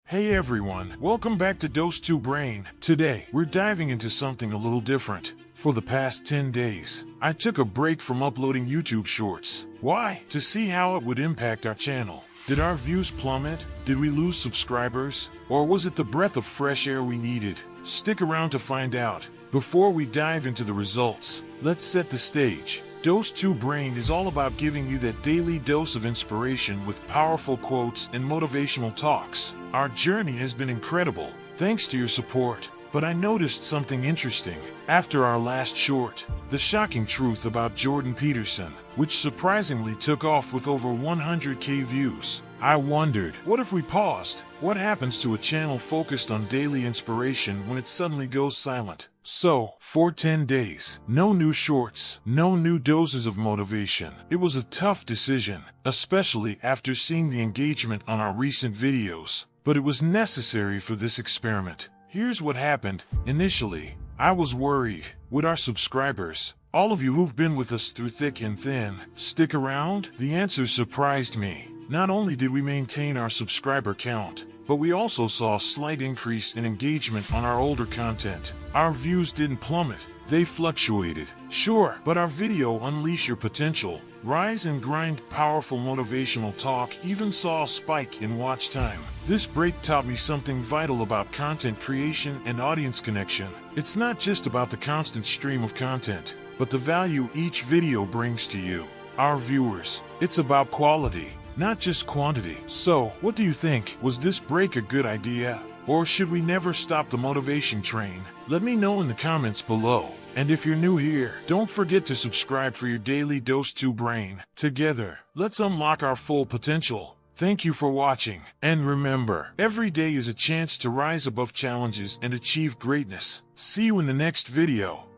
Hey everyone, welcome back to Dose 2 Brain. Today, we're diving into something a little different. For the past 10 days, I took a break from uploading YouTube shorts. Why? To see how it would impact our channel. Did our views plummet? Did we lose subscribers? Or was it the breath of fresh air we needed? Stick around to find out. Before we dive into the results, let's set the stage. Dose 2 Brain is all about giving you that daily dose of inspiration with powerful quotes and motivational talks. Our journey has been incredible, thanks to your support. But I noticed something interesting. After our last short, the shocking truth about Jordan Peterson, which surprisingly took off with over 100k views. I wondered, what if we paused? What happens to a channel focused on daily inspiration when it suddenly goes silent? So, for 10 days, no new shorts, no new doses of motivation. It was a tough decision, especially after seeing the engagement on our recent videos. But it was necessary for this experiment. Here's what happened. Initially, I was worried. Would our subscribers, all of you who've been with us through thick and thin, stick around? The answer surprised me. Not only did we maintain our subscriber count, but we also saw a slight increase in engagement on our older content. Our views didn't plummet, they fluctuated. Sure, but our video Unleash Your Potential, Rise and Grind powerful motivational talk even saw a spike in watch time. This break taught me something vital about content creation and audience connection. It's not just about the constant stream of content, but the value each video brings to you, our viewers. It's about quality, not just quantity. So, what do you think? Was this break a good idea? Or should we never stop the motivation train? Let me know in the comments below. And if you're new here, don't forget to subscribe for your daily Dose 2 Brain. Together, let's unlock our full potential. Thank you for watching. And remember, every day is a chance to rise above challenges and achieve greatness. See you in the next video.